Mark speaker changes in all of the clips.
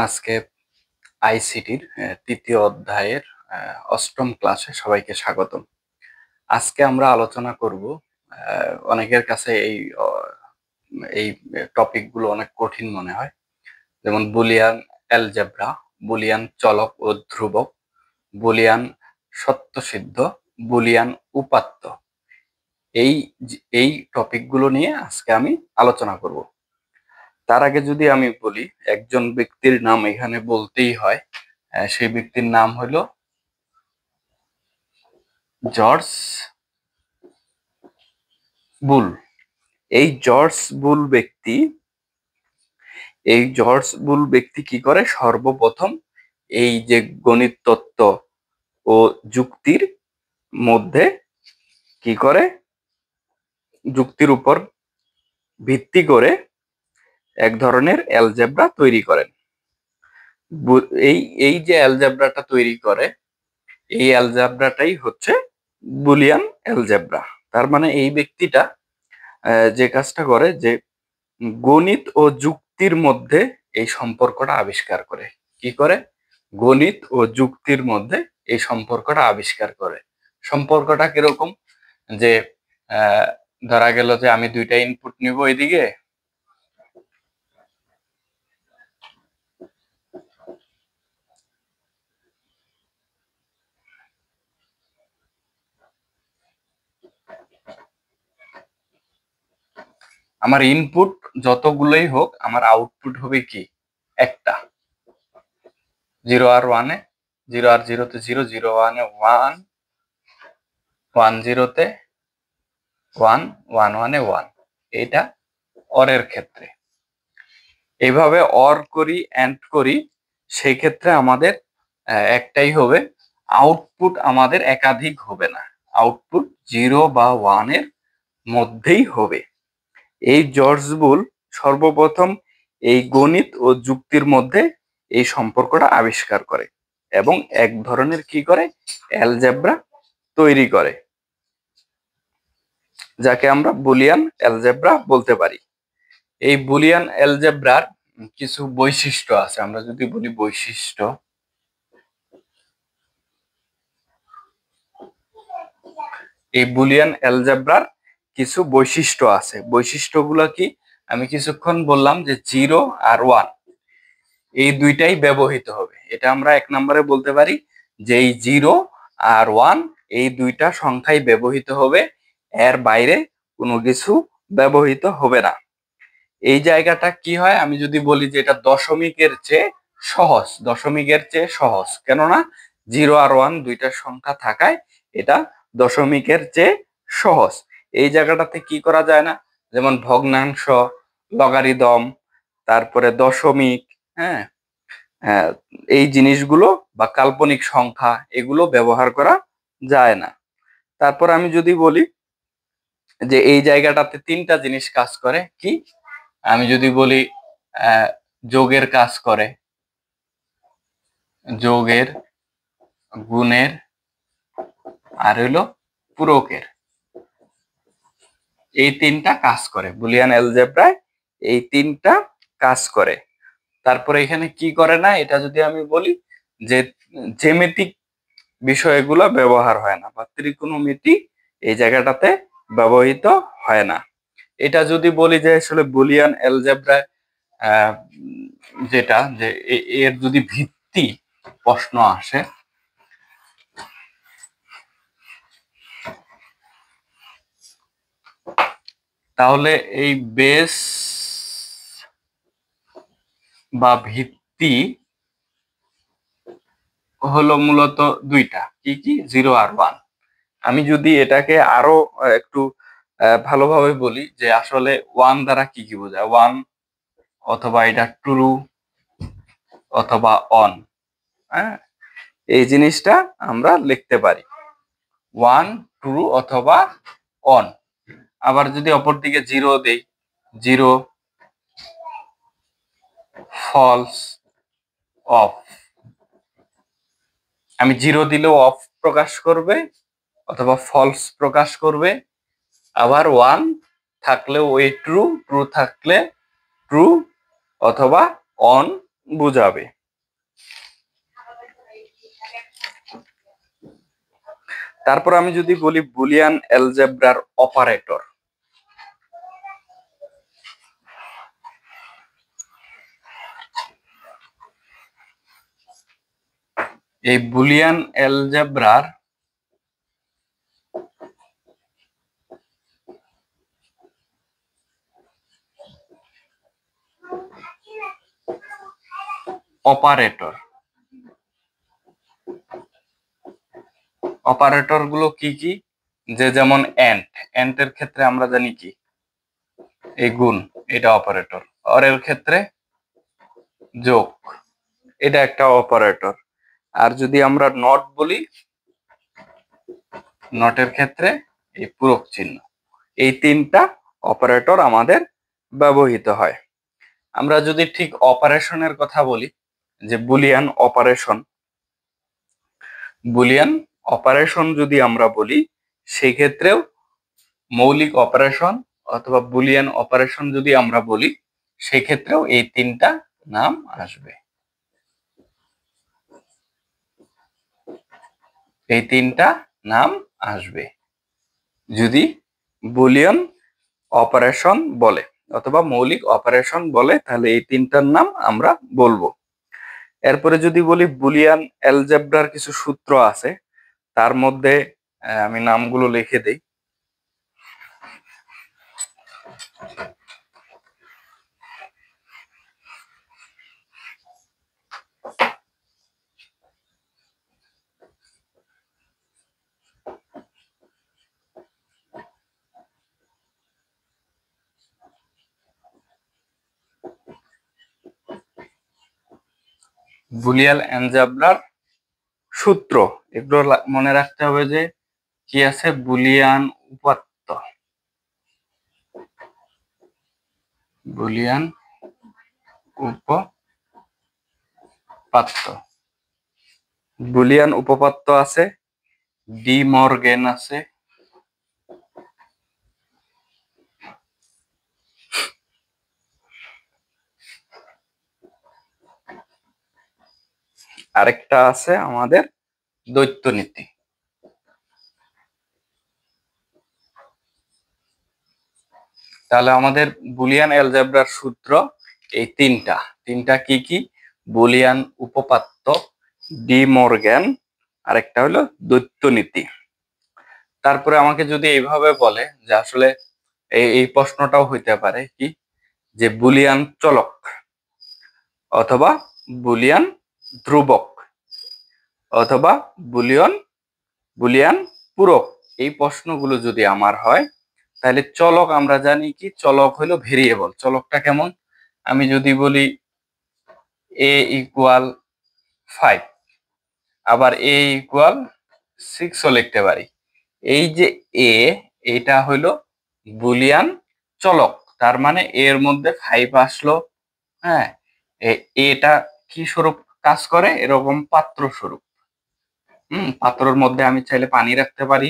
Speaker 1: আজকে আইসিটির তৃতীয় অধ্যায়ের অষ্টম ক্লাসে সবাইকে স্বাগতম। আজকে আমরা আলোচনা করব অনেকের কাছে এই টপিকগুলো অনেক কঠিন মনে হয়, যেমন বুলিয়ান অ্যালজেব্রা, বুলিয়ান চলক ও ধ্রুবক, বুলিয়ান সত্যসিদ্ধ, বুলিয়ান উপাত্ত। এই টপিকগুলো নিয়ে আজকে আমি আলোচনা করব। তার আগে যদি আমি বলি, একজন ব্যক্তির নাম এখানে বলতেই হয়। সেই ব্যক্তির নাম হলো জর্জ বুল। এই জর্জ বুল ব্যক্তি কি করে? সর্বপ্রথম এই যে গণিত তত্ত্ব ও যুক্তির মধ্যে কি করে, যুক্তির উপর ভিত্তি করে এক ধরনের অ্যালজেব্রা তৈরি করেন। এই এই যে অ্যালজেব্রাটা তৈরি করে, এই অ্যালজেব্রাটাই হচ্ছে বুলিয়ান অ্যালজেব্রা। তার মানে এই ব্যক্তিটা যে কাজটা করে, যে গণিত ও যুক্তির মধ্যে এই সম্পর্কটা আবিষ্কার করে। কি করে? গণিত ও যুক্তির মধ্যে এই সম্পর্কটা আবিষ্কার করে। সম্পর্কটা কিরকম? যে ধরা গেল যে আমি দুইটা ইনপুট নিব, এদিকে আমার ইনপুট যতগুলোই হোক, আমার আউটপুট হবে কি? একটা। 0 আর 1-এ 0, আর 0-তে 0, 0 1-এ 1, 1 0-তে 1, 1 1-এ 1। এটা অরের ক্ষেত্রে। এইভাবে অর করি, এন্ড করি, সেই ক্ষেত্রে আমাদের একটাই হবে, আউটপুট আমাদের একাধিক হবে না, আউটপুট 0 বা 1 এর মধ্যেই হবে। এই জর্জ বুল সর্বপ্রথম এই গণিত ও যুক্তির মধ্যে এই সম্পর্কটা আবিষ্কার করে এবং এক ধরনের কি করে, অ্যালজেব্রা তৈরি করে, যাকে আমরা বুলিয়ান অ্যালজেব্রা বলতে পারি। এই বুলিয়ান অ্যালজেব্রার কিছু বৈশিষ্ট্য আছে। আমরা যদি বলি বৈশিষ্ট্য, এই বুলিয়ান অ্যালজেব্রার কিছু বৈশিষ্ট্য আছে। বৈশিষ্ট্যগুলো কি? আমি কিছুক্ষণ বললাম যে 0 আর 1 এই দুইটাই ব্যবহৃত হবে। এটা আমরা 1 নম্বরে বলতে পারি যে এই 0 আর 1 এই দুইটা সংখ্যাই ব্যবহৃত হবে, এর বাইরে কোনো কিছু ব্যবহৃত হবে না। এই জায়গাটা কি হয়? আমি যদি বলি যে এটা দশমিকের চেয়ে সহজ, দশমিকের চেয়ে সহজ, কেননা 0 আর 1 দুইটা সংখ্যা থাকায় এটা দশমিকের চেয়ে সহজ। এই জায়গাটাতে কি করা যায় না? যেমন ভগ্নাংশ, লগারিদম, তারপরে দশমিক, হ্যাঁ, এই জিনিসগুলো বা কাল্পনিক সংখ্যা, এগুলো ব্যবহার করা যায় না। তারপর আমি যদি বলি যে এই জায়গাটাতে তিনটা জিনিস কাজ করে। কি? আমি যদি বলি যোগের কাজ করে, যোগের, গুণের, আর হইলো পূরকের। এই তিনটা কাজ করে বুলিয়ান অ্যালজেব্রায়, এই তিনটা কাজ করে। তারপরে এখানে কি করে না, এটা যদি আমি বলি যে জ্যামিতিক বিষয়গুলো ব্যবহার হয় না, বা ত্রিকোণমিতি এই জায়গাটাতে ব্যবহৃত হয় না। এটা যদি বলি যে আসলে বুলিয়ান অ্যালজেব্রা যেটা, যে এর যদি ভিত্তি প্রশ্ন আসে, তাহলে এই বেস বা ভিত্তি হলো মূলত দুইটা। কি কি? 0 আর 1। আমি যদি এটাকে আরো একটু ভালোভাবে বলি যে আসলে 1 দ্বারা কি কি বোঝায়, 1 অথবা এটা ট্রু অথবা অন, হ্যাঁ, এই জিনিসটা আমরা লিখতে পারি 1 ট্রু অথবা অন। আবার যদি অপর দিকে 0 দেই, 0 ফলস অফ। আমি 0 দিলেও অফ প্রকাশ করবে অথবা ফলস প্রকাশ করবে। আবার 1 থাকলেও ওই ট্রু, ট্রু থাকলে ট্রু অথবা অন বুঝাবে। তারপর আমি যদি বলি বুলিয়ান অ্যালজেব্রার অপারেটর, এই বুলিয়ান অ্যালজেব্রার অপারেটর, অপারেটর গুলো কি কি, যে যেমন এন্ড এর ক্ষেত্রে আমরা জানি কি এই গুণ, এটা অপারেটর। অরের ক্ষেত্রে যোগ, এটা একটা অপারেটর। আর যদি আমরা নট বলি, নটের ক্ষেত্রে এই পূরক চিহ্ন। এই তিনটা অপারেটর আমাদের ব্যবহৃত হয়। আমরা যদি ঠিক অপারেশনের কথা বলি, যে বুলিয়ান অপারেশন, বুলিয়ান অপারেশন যদি আমরা বলি, সেই ক্ষেত্রেও মৌলিক অপারেশন অথবা বুলিয়ান অপারেশন যদি আমরা বলি, সেই ক্ষেত্রেও এই তিনটা নাম আসবে। এই তিনটা নাম আসবে যদি বুলিয়ান অপারেশন বলে অথবা মৌলিক অপারেশন বলে, তাহলে এই তিনটার নাম আমরা বলবো। এরপরে যদি বলি বুলিয়ান অ্যালজেব্রার কিছু সূত্র আছে, তার মধ্যে আমি নামগুলো লিখে দেই। বুলিয়ান অ্যালজেব্রার সূত্র, এগুলো মনে রাখতে হবে যে কি আছে, বুলিয়ান উপাত্ত, বুলিয়ান উপপাত্য, বুলিয়ান উপপাত্য আছে, ডি মর্গেন আছে, আরেকটা আছে আমাদের দ্বৈত নীতি। তাহলে আমাদের বুলিয়ান অ্যালজেব্রার সূত্র এই তিনটা কি কি, বুলিয়ান উপপাত্য, ডি মর্গ্যান, আরেকটা হলো দ্বৈত নীতি। তারপরে আমাকে যদি এইভাবে বলে যে আসলে এই প্রশ্নটাও হইতে পারে কি, যে বুলিয়ান চলক অথবা বুলিয়ান ধ্রুবক অথবা বুলিয়ান পূরক, এই প্রশ্নগুলো যদি আমার হয়, তাহলে চলক আমরা জানি কি, চলক হলো ভেরিয়েবল। চলকটা কেমন, আমি যদি বলি a ইকুয়াল 5, আবার a ইকুয়াল 6ও লিখতে পারি। এই যে a, এটা হলো বুলিয়ান চলক, তার মানে এর মধ্যে 5 আসলো। হ্যাঁ, এটা কি স্বরূপ কাজ করে, এরকম পাত্র স্বরূপ। পাত্রের মধ্যে আমি চাইলে পানি রাখতে পারি,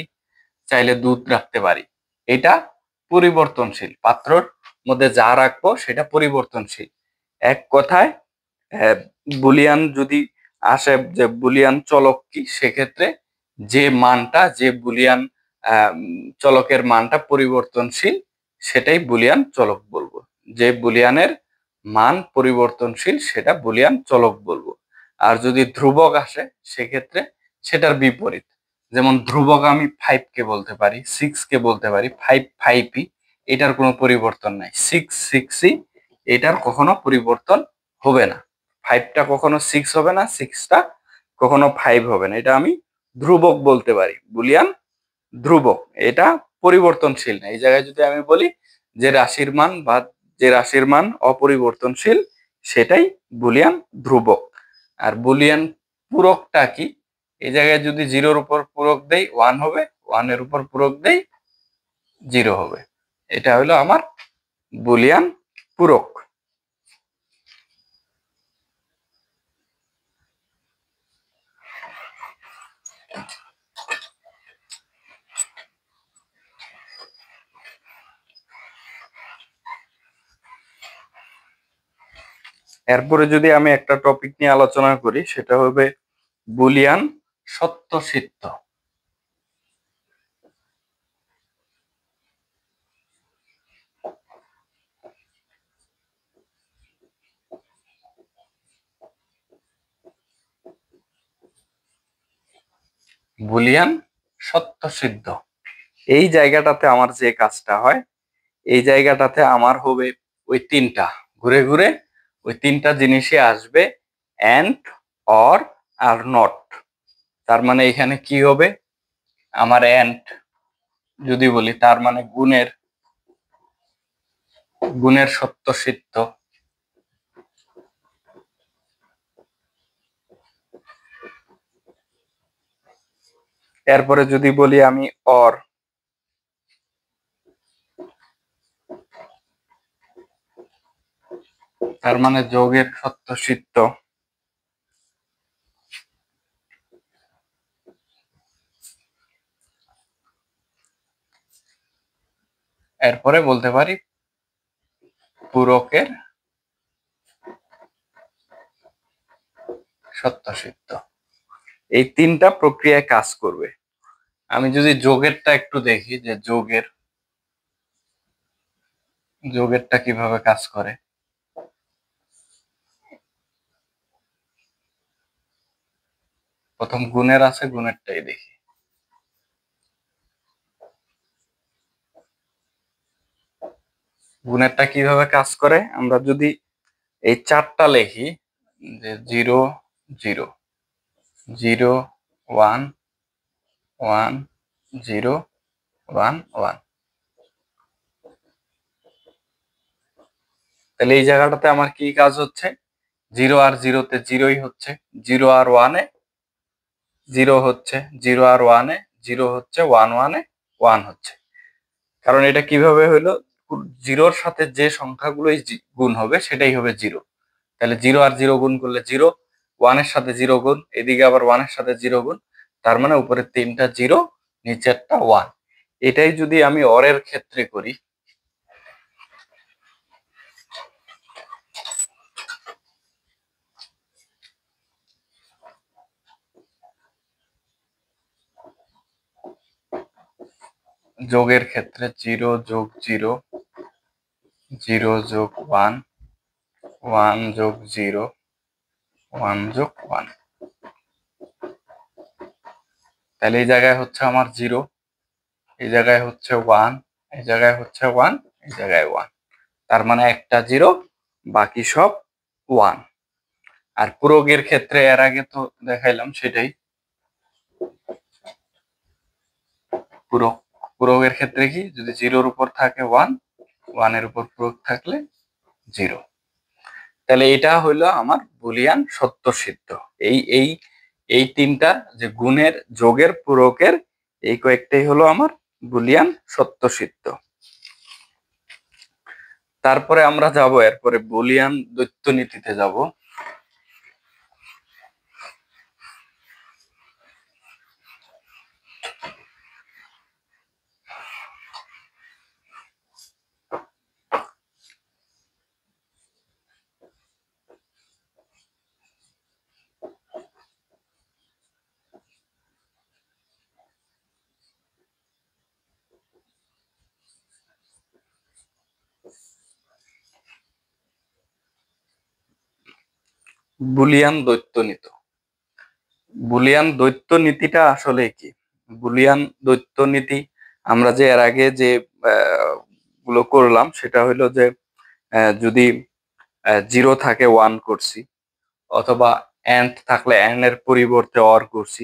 Speaker 1: চাইলে দুধ রাখতে পারি। এটা পরিবর্তনশীল, পাত্রর মধ্যে যা রাখবো সেটা পরিবর্তনশীল। এক কথায় বুলিয়ান যদি আসে যে বুলিয়ান চলক কি, সেক্ষেত্রে যে মানটা, যে বুলিয়ান চলকের মানটা পরিবর্তনশীল, সেটাই বুলিয়ান চলক বলবো। যে বুলিয়ানের মান পরিবর্তনশীল সেটা বুলিয়ান চলক বলবো। আর যদি ধ্রুবক আসে, সেক্ষেত্রে সেটার বিপরীত। যেমন ধ্রুবক আমি 5 কে বলতে পারি, 6 কে বলতে পারি, 5 5ই, এটার কোনো পরিবর্তন নাই। 6 6ই, এটার কখনো পরিবর্তন হবে না। 5টা কখনো 6 হবে না, 6টা কখনো 5 হবে না। এটা আমি ধ্রুবক বলতে পারি, বুলিয়ান ধ্রুবক। এটা পরিবর্তনশীল না। এই জায়গায় যদি আমি বলি যে রাশির মান বা যে রাশির মান অপরিবর্তনশীল, সেটাই বুলিয়ান ধ্রুবক। আর বুলিয়ান পূরকটা কি, এই জায়গায় যদি 0-র উপর পূরক দেই 1 হবে, 1-এর উপর পূরক দেই 0 হবে। এটা হলো আমার বুলিয়ান পূরক। এরপরে যদি আমি একটা টপিক নিয়ে আলোচনা করি, সেটা হবে বুলিয়ান সত্যসিদ্ধ। বুলিয়ান সত্যসিদ্ধ, এই জায়গাটাতে আমার যে কাজটা হয়, এই জায়গাটাতে আমার হবে ওই তিনটা, ঘুরে ঘুরে ওই তিনটা জিনিসই আসবে, অ্যান্ড, অর, আর নট। তার মানে এখানে কি হবে, আমার অ্যান্ড যদি বলি তার মানে গুণের, গুণের সত্যসিদ্ধ। এরপরে যদি বলি আমি অর, তার মানে যোগের সত্যসিদ্ধ। এরপরে বলতে পারি পূরকের সত্যসিদ্ধ। এই তিনটা প্রক্রিয়ায় কাজ করবে। আমি যদি যোগেরটা একটু দেখি, যে যোগেরটা কিভাবে কাজ করে। প্রথম গুণের আছে, গুণেরটাই দেখি। গুণেরটা কিভাবে কাজ করে, আমরা যদি এই চারটা লিখি, যে 0 0 0 1 1 0 1 1, তাহলে এই জায়গাটাতে আমার কি কাজ হচ্ছে, 0 আর 0-তে 0ই হচ্ছে, 0 আর 1-এ 0 হচ্ছে, 0 আর 1-এ 0 হচ্ছে, 1 1-এ 1 হচ্ছে। কারণ এটা কিভাবে হলো, 0-র সাথে যে সংখ্যাগুলোই গুণ হবে সেটাই হবে 0। তাহলে 0 আর 0 গুণ করলে 0, 1-এর সাথে 0 গুণ, এদিকে আবার 1-এর সাথে 0 গুণ, তার মানে উপরে 3টা 0, নিচেরটা 1। এটাই যদি আমি অরের ক্ষেত্রে করি, যোগের ক্ষেত্রে 0 যোগ 0, 0 যোগ 1, 1 যোগ 0, 1 যোগ 1, তাহলে এই জায়গায় হচ্ছে আমার 0, এই জায়গায় হচ্ছে 1, এই জায়গায় হচ্ছে 1, এই জায়গায় 1, তার মানে একটা 0, বাকি সব 1। আর পূরকের ক্ষেত্রে এর আগে তো দেখাইলাম সেটাই, পূরকের ক্ষেত্রে কি, যদি 0-র উপর থাকে 1, 1-এর উপর পূরক থাকলে 0। তাহলে এটা হইলো আমার বুলিয়ান সত্যসিদ্ধ। এই এই এই তিনটা, যে গুণের, যোগের, পূরকের, এই কয়েকটাই হলো আমার বুলিয়ান সত্যসিদ্ধ। তারপরে আমরা যাব এরপরে বুলিয়ান দ্বৈত নীতিতে যাব। বুলিয়ান দ্বৈত নীতি, বুলিয়ান দ্বৈত নীতিটা আসলে কি, বুলিয়ান দ্বৈত নীতি আমরা যে এর আগে যে গুলো করলাম, সেটা হলো যে যদি 0 থাকে 1 করছি, অথবা এন্ড থাকলে এন এর পরিবর্তে অর করছি।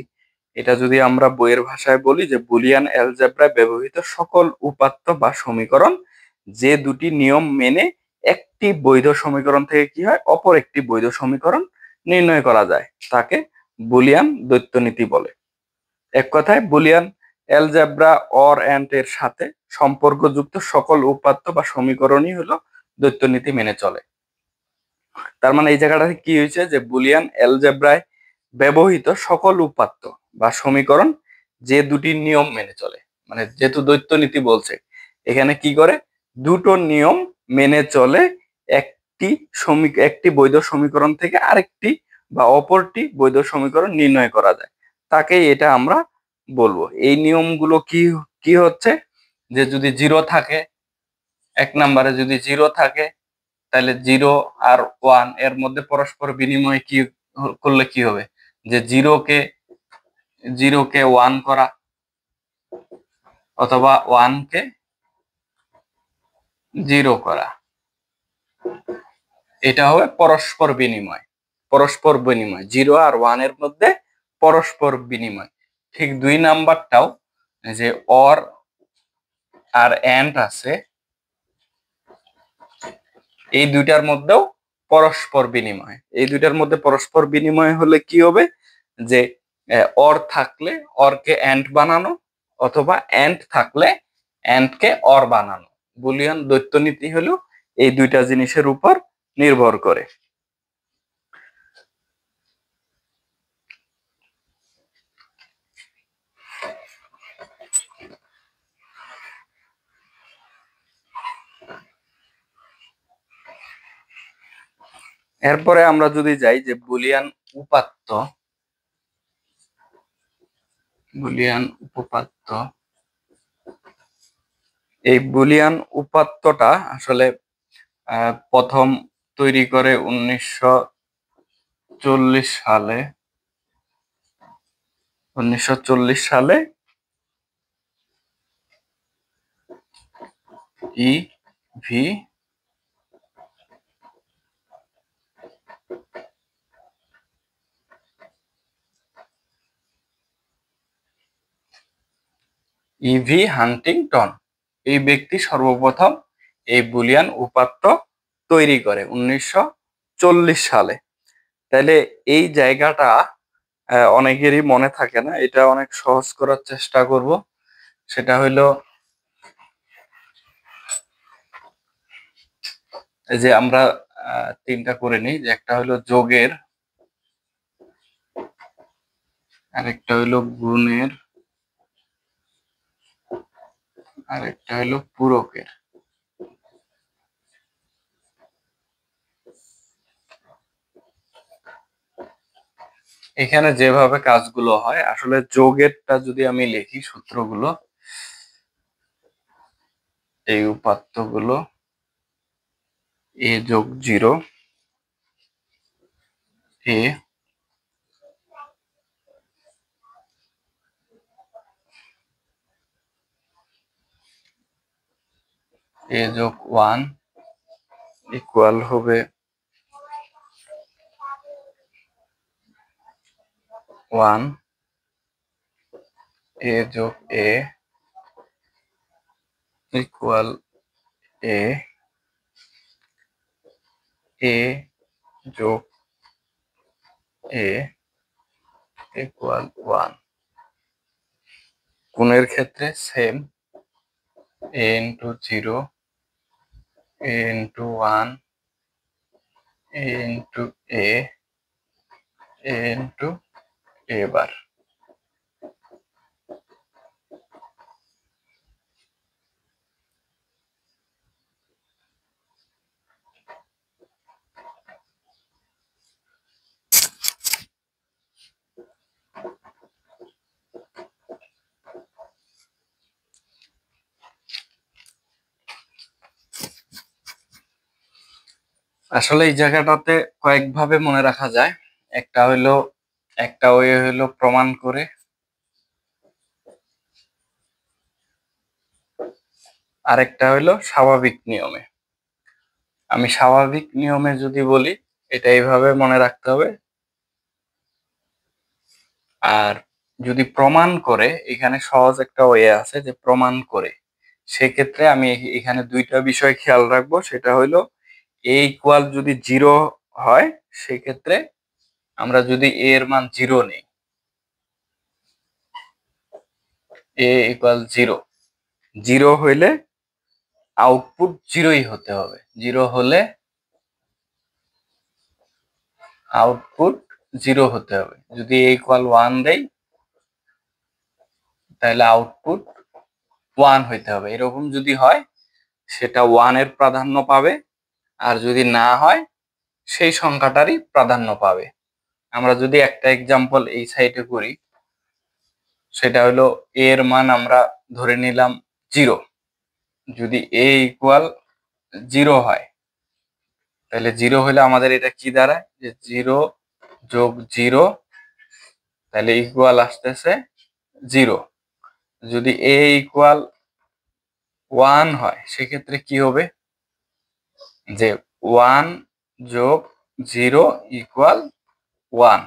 Speaker 1: এটা যদি আমরা বইয়ের ভাষায় বলি, যে বুলিয়ান অ্যালজেব্রায় ব্যবহৃত সকল উপাত্ত বা সমীকরণ যে দুটি নিয়ম মেনে একটি বৈধ সমীকরণ থেকে কি হয়, অপর একটি বৈধ সমীকরণ নির্ণয় করা যায়, তাকে বুলিয়ান দ্বৈত নীতি বলে। এক কথায় বুলিয়ান অ্যালজেব্রা অর এন্ড এর সাথে সম্পর্কযুক্ত সকল উপাত্ত বা সমীকরণই হলো দ্বৈত নীতি মেনে চলে। তার মানে এই জায়গাটাতে কি হয়েছে, যে বুলিয়ান অ্যালজেব্রায় ব্যবহৃত সকল উপাত্ত বা সমীকরণ যে দুটি নিয়ম মেনে চলে, মানে যেহেতু দ্বৈত নীতি বলছে, এখানে কি করে, দুটো নিয়ম মেনে চলে একটি একটি বৈধ সমীকরণ থেকে আরেকটি বা অপরটি বৈধ সমীকরণ নির্ণয় করা যায়, তাকেই এটা আমরা বলবো। এই নিয়মগুলো কি কি হচ্ছে, যে যদি জিরো থাকে, এক নম্বরে যদি জিরো থাকে, তাহলে জিরো আর ওয়ান এর মধ্যে পরস্পর বিনিময় কি করলে কি হবে, যে জিরোকে ওয়ান করা অথবা ওয়ানকে জিরো করা, এটা হবে পরস্পর বিনিময়। পরস্পর বিনিময়, জিরো আর ওয়ান এর মধ্যে পরস্পর বিনিময়। ঠিক দুই নাম্বারটাও, যে অর আর এন্ড আছে, এই দুইটার মধ্যেও পরস্পর বিনিময়। এই দুইটার মধ্যে পরস্পর বিনিময় হলে কি হবে, যে অর থাকলে অরকে এন্ড বানানো, অথবা এন্ড থাকলে এন্ডকে অর বানানো। বুলিয়ান দ্বৈত নীতি হলো এই দুইটা জিনিসের উপর নির্ভর করে। এরপরে আমরা যদি যাই যে বুলিয়ান উপাত্ত, বুলিয়ান উপপাদ্য। এই বুলিয়ান উপাত্তটা আসলে প্রথম তৈরি করে 1940 সালে। 1940 সালে ই.ভি. হান্টিংটন, এই ব্যক্তি সর্বপ্রথম এই বুলিয়ান উপাত্ত তৈরি করে 1940 সালে। তাহলে এই জায়গাটা অনেকেরই মনে থাকে না, এটা অনেক সহজ করার চেষ্টা করব। সেটা হইলো যে আমরা তিনটা করে নিই, যে একটা হইলো যোগের, আরেকটা হইলো গুণের, আরেকটা হইলো পূরকের। এখানে যেভাবে কাজগুলো হয়, আসলে যোগেরটা যদি আমি লিখি সূত্রগুলো, এই উপাত্তগুলো a+0 a a+1 ইকুয়াল হবে 1, a+a equal a, a+a equal 1। গুণের ক্ষেত্রে same, a into 0, a into 1, a into a, a into a বার। আসলে এই জায়গাটাতে কয়েকভাবে মনে রাখা যায়। একটা ওয়ে হইলো প্রমাণ করে, আরেকটা হইলো স্বাভাবিক নিয়মে। আমি স্বাভাবিক নিয়মে যদি বলি, এটা এইভাবে মনে রাখতে হবে। আর যদি প্রমাণ করে, এখানে সহজ একটা ওয়ে আছে যে প্রমাণ করে, সেক্ষেত্রে আমি এখানে দুইটা বিষয় খেয়াল রাখবো। সেটা হইলো a ইকুয়াল যদি 0 হয়, সেক্ষেত্রে আমরা যদি a এর মান 0 নিই, a ইকুয়াল 0, 0 হইলে আউটপুট 0ই হতে হবে। 0 হলে আউটপুট 0 হতে হবে। যদি a ইকুয়াল 1 দেই, তাহলে আউটপুট 1 হইতে হবে। এরকম যদি হয়, সেটা 1 এর প্রাধান্য পাবে। আর যদি না হয় সেই সংখ্যাটারই প্রাধান্য পাবে। আমরা যদি একটা এক্সাম্পল এই সাইডে করি, সেটা হলো a এর মান আমরা ধরে নিলাম 0। যদি a ইকুয়াল 0 হয়, তাহলে 0 হলে আমাদের এটা কি দাঁড়ায়, যে 0 যোগ 0, তাহলে ইকুয়াল আসতেছে 0। যদি a ইকুয়াল 1 হয়, সেক্ষেত্রে কি হবে, যে 1 যোগ 0 ইকুয়াল 1।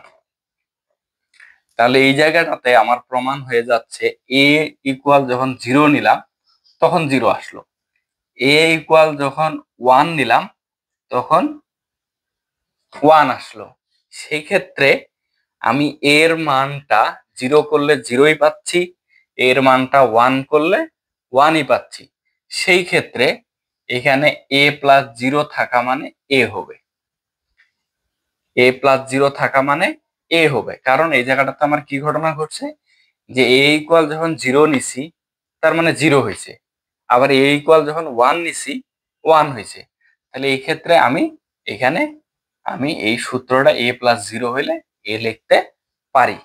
Speaker 1: তাহলে এই জায়গাটাতে আমার প্রমাণ হয়ে যাচ্ছে a ইকুয়াল যখন 0 নিলাম তখন 0 আসলো, a ইকুয়াল যখন 1 নিলাম তখন 1 আসলো। সেই ক্ষেত্রে আমি এর মানটা 0 করলে 0ই পাচ্ছি, এর মানটা 1 করলে 1ই পাচ্ছি। সেই ক্ষেত্রে এখানে a প্লাস 0 থাকা মানে a হবে, a প্লাস 0 থাকা মানে a হবে। কারণ এই জায়গাটাতে আমার কি ঘটনা ঘটছে, যে a ইকুয়াল যখন 0 নিছি তার মানে 0 হয়েছে, আবার a ইকুয়াল যখন 1 নিছি 1 হয়েছে। তাহলে এই ক্ষেত্রে এখানে আমি এই সূত্রটা a প্লাস 0 হইলে a লিখতে পারি।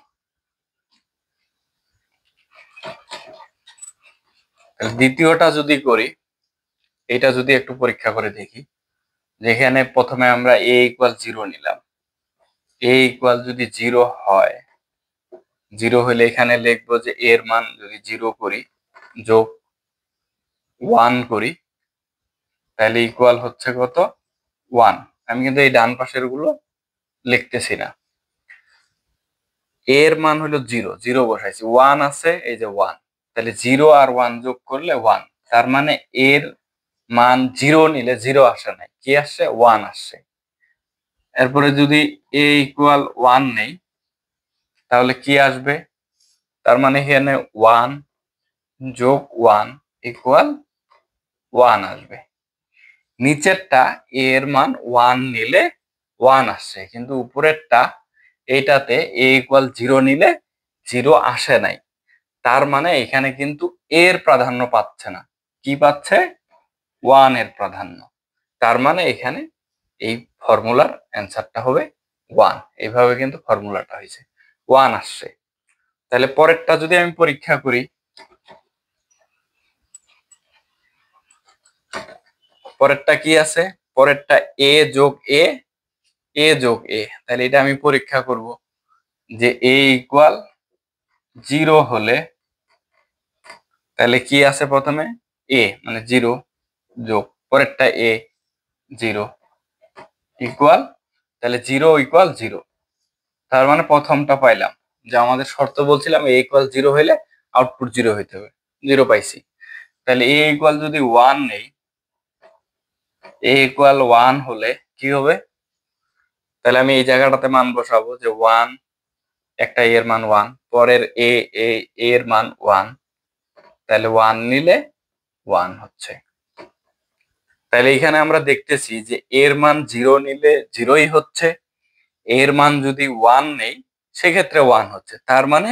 Speaker 1: দ্বিতীয়টা যদি করি, এটা যদি একটু পরীক্ষা করে দেখি, যেখানে প্রথমে আমরা a ইকুয়াল 0 নিলাম, a ইকুয়াল যদি 0 হয়, 0 হলে এখানে লিখবো যে এর মান যদি 0 করি যোগ 1 করি, তাহলে ইকুয়াল হচ্ছে কত, 1। আমি কিন্তু এই ডান পাশের গুলো লিখতেছি না। এর মান হলো 0, 0 বসাইছি, 1 আছে, এই যে 1, তাহলে 0 আর 1 যোগ করলে 1। তার মানে এর মান 0 নিলে 0 আসে নাই, কি আসছে, 1 আসছে। এরপরে যদি a ইকুয়াল 1 নেই, তাহলে কি আসবে, তার মানে এখানে 1 যোগ 1 ইকুয়াল 1 আসবে। নিচেরটা a এর মান 1 নিলে 1 আসছে, কিন্তু উপরেরটা এইটাতে a ইকুয়াল 0 নিলে 0 আসে নাই। তার মানে এখানে কিন্তু এর প্রাধান্য পাচ্ছে না, কি পাচ্ছে, 1 এর প্রাধান্য। তার মানে এখানে এই ফর্মুলার অ্যান্সারটা হবে 1। এইভাবে কিন্তু ফর্মুলাটা হয়েছে, 1 আসছে। তাহলে পরেরটা যদি আমি পরীক্ষা করি, পরেরটা কি আছে, পরেরটা a যোগ a, a যোগ a। তাহলে এটা আমি পরীক্ষা করব, যে a ইকুয়াল 0 হলে তাহলে কি আছে, প্রথমে a মানে 0 যোগ পরেরটা a 0 ইকুয়াল, তাহলে 0 ইকুয়াল 0। তার মানে প্রথমটা পাইলাম, যে আমাদের শর্ত বলছিলাম a ইকুয়াল 0 হইলে আউটপুট 0 হইতে হবে, 0 পাইছি। তাহলে a ইকুয়াল যদি 1 নেই, a ইকুয়াল 1 হলে কি হবে, তাহলে আমি এই জায়গাটাতে মান বসাবো, যে 1, একটা এর মান 1, পরের a এর মান 1, তাহলে 1 নিলে 1 হচ্ছে। তাহলে এখানে আমরা দেখতেছি যে এর মান 0 নিলে 0ই হচ্ছে, এর মান যদি 1 নেই সেক্ষেত্রে 1 হচ্ছে। তার মানে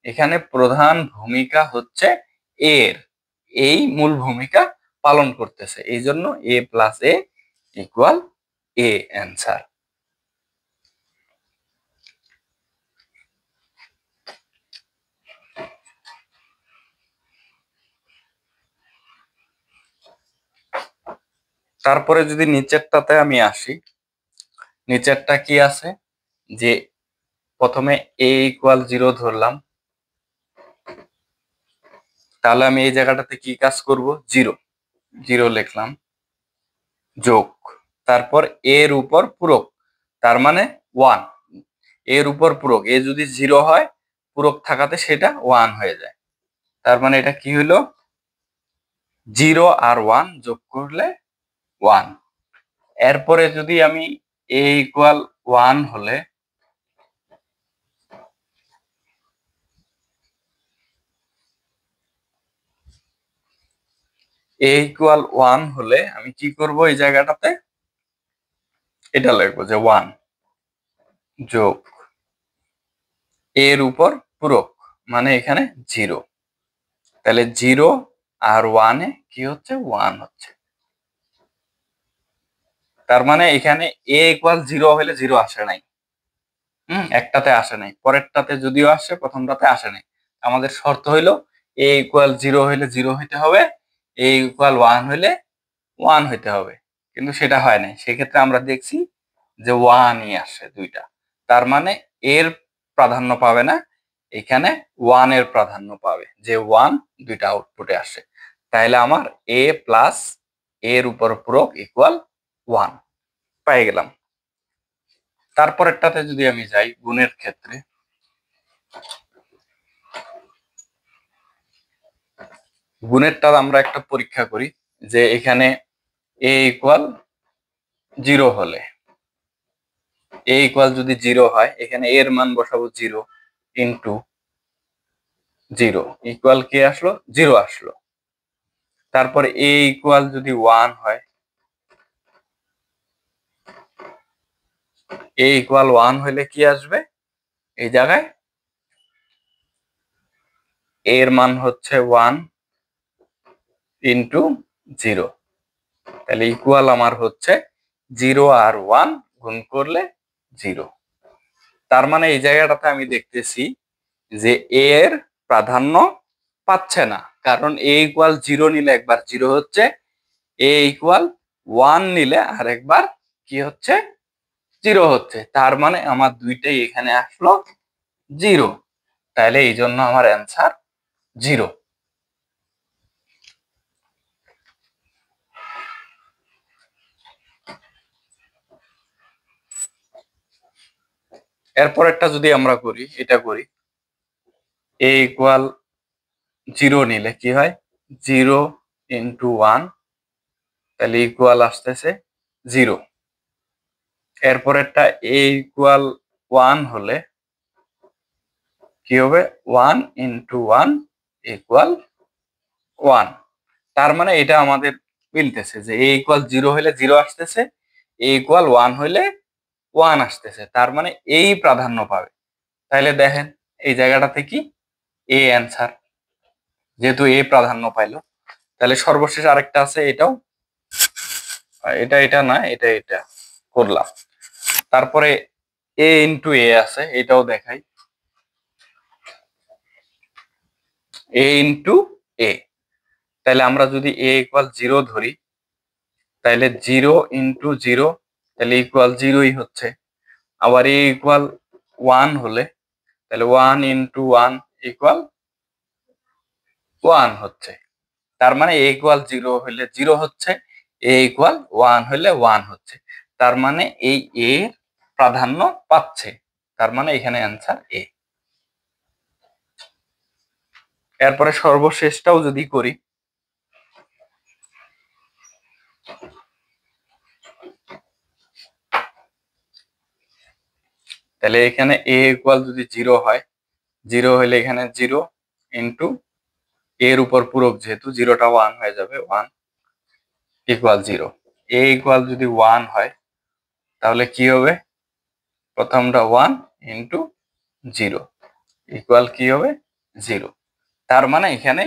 Speaker 1: এখানে প্রধান ভূমিকা হচ্ছে এর, এই মূল ভূমিকা পালন করতেছে, এই জন্য a plus a equal a answer. তারপরে যদি নিচেরটাতে আমি আসি, নিচেরটা কি আছে, যে প্রথমে a ইকুয়াল 0 ধরলাম, তাহলে আমি এই জায়গাটাতে কি কাজ করব, 0 0 লিখলাম, যোগ, তারপর এর উপর পূরক, তার মানে 1, এর উপর পূরক, এ যদি 0 হয় পূরক থাকাতে সেটা 1 হয়ে যায়। তার মানে এটা কি হলো, 0 আর 1 যোগ করলে 1। এরপরে যদি আমি a ইকুয়াল 1 হলে, a ইকুয়াল 1 হলে আমি কি করব, এই জায়গাটাতে এটা লিখবো যে 1 যোগ এর উপর পূরক, মানে এখানে 0, তাহলে 0 আর 1 এ কি হচ্ছে, 1 হচ্ছে। তার মানে এখানে এ ইকুয়াল 0 হলে 0 আসে নাই, একটাতে আসে নাই, পরেরটাতে যদিও আসে প্রথমটাতে আসে নাই। আমাদের শর্ত হইলো এ ইকুয়াল 0 হইলে 0 হইতে হবে, এ ইকুয়াল 1 হইলে 1 হইতে হবে, কিন্তু সেটা হয় নাই। সেক্ষেত্রে আমরা দেখছি যে 1ই আসে দুইটা, তার মানে এর প্রাধান্য পাবে না, এখানে 1 এর প্রাধান্য পাবে, যে 1 দুইটা আউটপুটে আসে। তাহলে আমার এ প্লাস এর উপর পূরক ইকুয়াল 1 পেয়ে গেলাম। তারপরেরটাতে যদি আমি যাই গুণের ক্ষেত্রে, গুণেরটা আমরা একটা পরীক্ষা করি যে এখানে এ ইকুয়াল 0 হলে, এ ইকুয়াল যদি 0 হয় এখানে এর মান বসাবো 0 ইন্টু 0 ইকুয়াল কি আসলো, 0 আসলো। তারপর এ ইকুয়াল যদি 1 হয়, এ ইকুয়াল 1 হলে কি আসবে, এই জায়গায় এর মান হচ্ছে 1 ইন্টু 0, তাহলে ইকুয়াল আমার হচ্ছে 0 আর 1 গুণ করলে 0। তার মানে এই জায়গাটাতে আমি দেখতেছি যে এ এর প্রাধান্য পাচ্ছে না, কারণ এ ইকুয়াল 0 নিলে একবার 0 হচ্ছে, এ ইকুয়াল 1 নিলে আর একবার কি হচ্ছে, 0 হচ্ছে। তার মানে আমার দুইটাই এখানে আসলো 0, তাহলে এই জন্য আমার অ্যান্সার 0। এরপরেরটা যদি আমরা করি, এটা করি এ ইকুয়াল 0 নিলে কি হয়, 0 ইন্টু 1, তাহলে ইকুয়াল আসতেছে 0। এরপরেরটা এ ইকুয়াল 1 হলে কি হবে, 1 ইন্টু 1 ইকুয়াল 1। তার মানে এটা আমাদের মিলতেছে যে এ ইকুয়াল 0 হলে 0 আসতেছে, এ ইকুয়াল 1 হলে 1 আসতেছে, তার মানে এই প্রাধান্য পাবে। তাহলে দেখেন এই জায়গাটাতে কি এ অ্যান্সার, যেহেতু এ প্রাধান্য পাইলো। তাহলে সর্বশেষ আরেকটা আছে, এটাও এটা না, এটা করলাম। তারপরে এ ইন্টু এ আছে, এটাও দেখাই, এ ইন্টু এ। তাহলে আমরা যদি এ ইকুয়াল 0 ধরি, তাহলে 0 ইন্টু 0, তাহলে ইকুয়াল 0ই হচ্ছে। আবার এ ইকুয়াল 1 হলে তাহলে 1 ইন্টু 1 ইকুয়াল 1 হচ্ছে। তার মানে এ ইকুয়াল 0 হলে 0 হচ্ছে, এ ইকুয়াল 1 হলে 1 হচ্ছে। তার মানে এই এ প্রাধান্য পাচ্ছে, তার মানে এখানে অ্যান্সার এ। এরপরে সর্বশেষটাও যদি করি, তাহলে এখানে এ ইকুয়াল যদি 0 হয়, 0 হলে এখানে 0 ইন্টু এর উপর পূরক, যেহেতু 0টা 1 হয়ে যাবে, 1 ইকুয়াল 0। এ ইকুয়াল যদি 1 হয় তাহলে কি হবে, প্রথমটা 1 ইন্টু 0 ইকুয়াল কি হবে, 0। তার মানে এখানে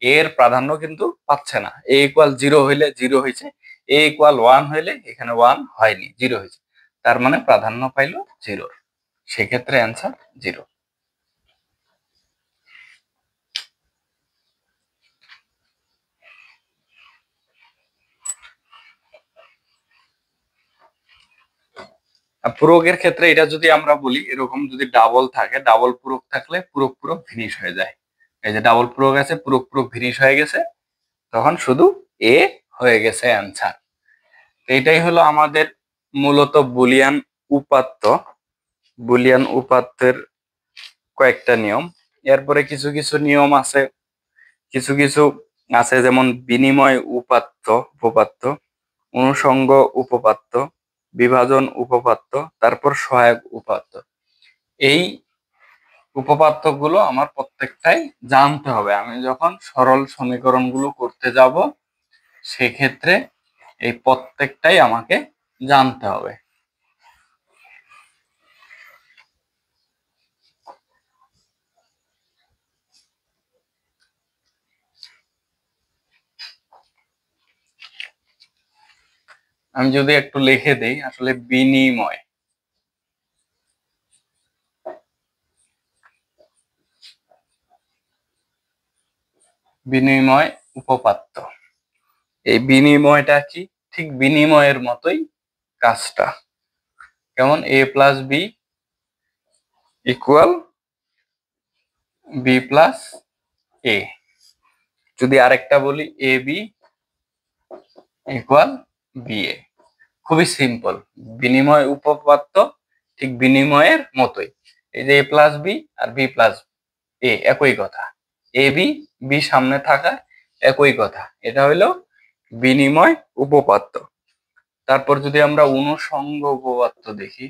Speaker 1: এর প্রাধান্য কিন্তু পাচ্ছে না, এ ইকুয়াল 0 হইলে 0 হয়েছে, এ ইকুয়াল 1 হইলে এখানে 1 হয়নি, 0 হয়েছে, তার মানে প্রাধান্য পাইলো 0, সেক্ষেত্রে অ্যান্সার 0। পূরকের ক্ষেত্রে এটা যদি আমরা বলি, এরকম যদি ডাবল থাকে, ডাবল পূরক থাকলে পূরক পূরক ফিনিশ হয়ে যায়। এই যে ডাবল পূরক আছে, পূরক পূরক ফিনিশ হয়ে গেছে, তখন শুধু এ হয়ে গেছে অ্যান্সার। এটাই হলো আমাদের মূলত বুলিয়ান উপাত্ত, বুলিয়ান উপাত্তের কয়েকটা নিয়ম। এরপরে কিছু কিছু নিয়ম আছে, কিছু কিছু আছে, যেমন বিনিময় উপাত্ত, উপপাদ্য, অনুষঙ্গ উপপাদ্য, বিভাজন উপপাদ্য, তারপর সহায়ক উপাত্ত। এই উপপাদ্যগুলো আমার প্রত্যেকটাই জানতে হবে। আমি যখন সরল সমীকরণগুলো করতে যাব সেক্ষেত্রে এই প্রত্যেকটাই আমাকে জানতে হবে। আমি যদি একটু লিখে দেই, আসলে বিনিময়, বিনিময় উপপাদ্য। এই বিনিময়টা কি? ঠিক বিনিময়ের মতোই কাজটা। কেমন? a plus B equal B plus A. যদি আরেকটা বলি, A B equal B A. খুবই সিম্পল। বিনিময় উপপাদ্য ঠিক বিনিময়ের মতোই। এই যে এ প্লাস বি আর বি প্লাস এ একই কথা, এ বি বি সামনে থাকা একই কথা। এটা হইলো বিনিময় উপপাদ্য। তারপর যদি আমরা অনুষঙ্গ উপপাদ্য দেখি,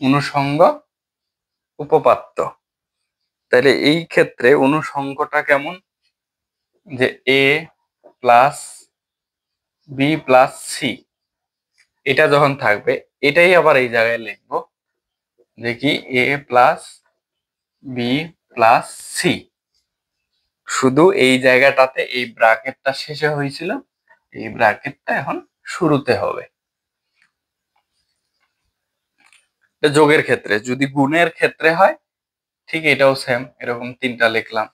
Speaker 1: অনুষঙ্গ উপপাদ্য, তাহলে এই ক্ষেত্রে অনুষঙ্গটা কেমন? যে A plus B plus C, এটা যখন থাকবে, এটাই আবার এই জায়গায় লিখবো যে কি এ প্লাস বি প্লাস সি। শুধু এই জায়গাটাতে এই ব্র্যাকেটটা শেষে হয়েছিল, এই ব্র্যাকেটটা এখন শুরুতে হবে। যোগের ক্ষেত্রে। যদি গুণের ক্ষেত্রে হয় ঠিক এটাও সেম, এরকম তিনটা লিখলাম।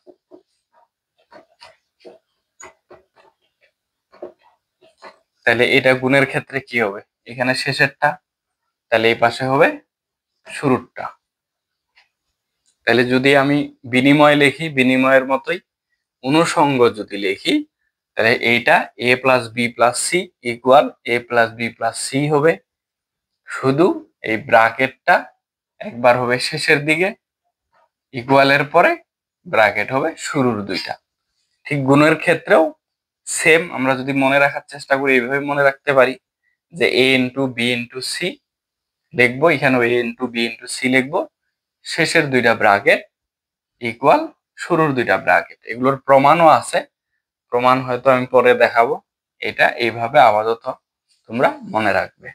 Speaker 1: তাহলে এটা গুণের ক্ষেত্রে কি হবে? এখানে শেষেরটা, তাহলে এই পাশে হবে শুরুরটা। তাহলে যদি আমি বিনিময় লিখি, বিনিময়ের মতোই অনুষঙ্গ যদি লিখি, তাহলে এইটা A plus B plus C equal A plus B plus C হবে। শুধু এই ব্র্যাকেটটা একবার হবে শেষের দিকে, ইকুয়ালের পরে ব্র্যাকেট হবে শুরুর দুইটা। ঠিক গুণের ক্ষেত্রেও সেম। আমরা যদি মনে রাখার চেষ্টা করি, এইভাবে মনে রাখতে পারি যে এ ইন্টু বি ইন্টু সি লিখবো, এখানে এ ইন্টু বি ইন্টু সি লিখবো, শেষের দুইটা ব্র্যাকেট ইকুয়াল শুরুর দুইটা ব্র্যাকেট। এগুলোর প্রমাণও আছে, প্রমাণ হয়তো আমি পরে দেখাবো। এটা এইভাবে আপাতত তোমরা মনে রাখবে।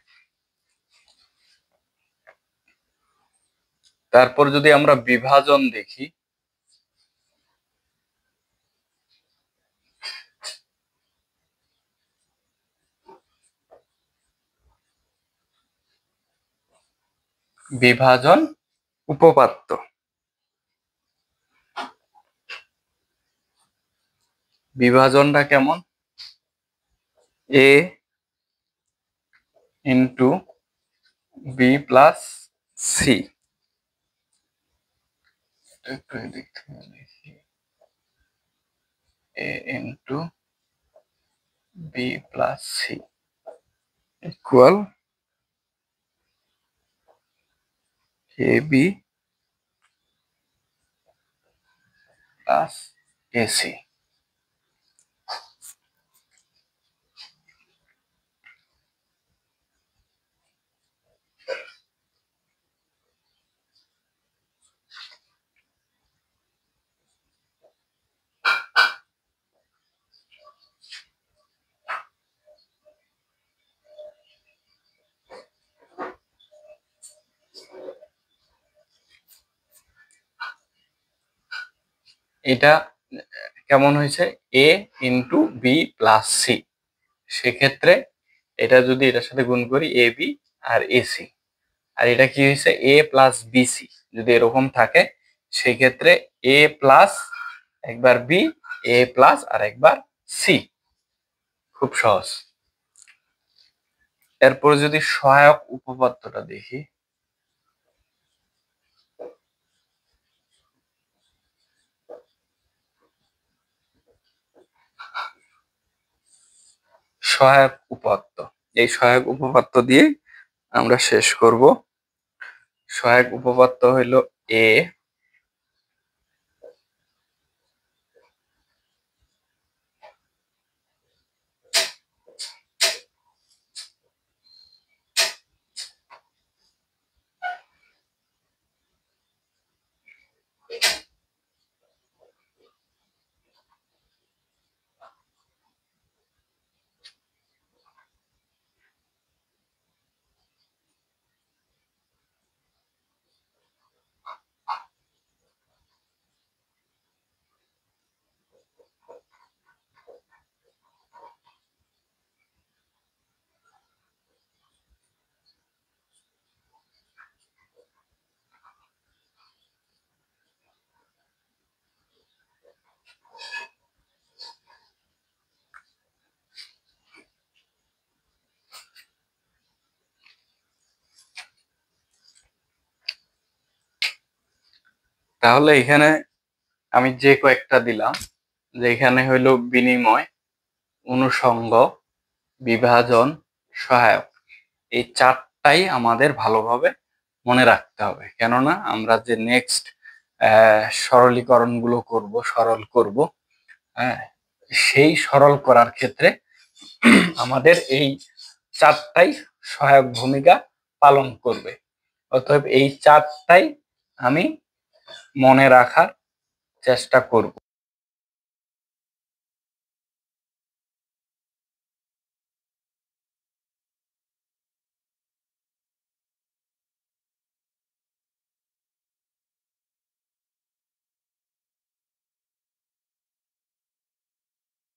Speaker 1: তারপর যদি আমরা বিভাজন দেখি, বিভাজন উপপাদ্য, বিভাজনটা কেমন? A into B plus C, একটু এদিক থেকে লিখি, A into B plus C equal A B plus AC. এটা কেমন হয়েছে? A into B plus C. সেক্ষেত্রে এটা যদি এটার সাথে গুণ করি, এ বি আর এসি, আর এটা কি হয়েছে? এ প্লাস বিসি। যদি এরকম থাকে সেক্ষেত্রে এ প্লাস একবার বি, এ প্লাস আর একবার সি। খুব সহজ। এরপর যদি সহায়ক উপপাদ্যটা দেখি, সহায়ক উপপাদ্য, এই সহায়ক উপপাদ্য দিয়ে আমরা শেষ করব। সহায়ক উপপাদ্য হইল এ তাহলে এখানে আমি যে কয়েকটা দিলাম, যে এখানে হইলো বিনিময়, অনুষঙ্গ, বিভাজন, সহায়ক, এই চারটাই আমাদের ভালোভাবে মনে রাখতে হবে। কেননা আমরা যে নেক্সট সরলীকরণ গুলো করব, সরল করব, হ্যাঁ, সেই সরল করার ক্ষেত্রে আমাদের এই চারটাই সহায়ক ভূমিকা পালন করবে। অতএব এই চারটাই আমি মনে রাখার চেষ্টা করব।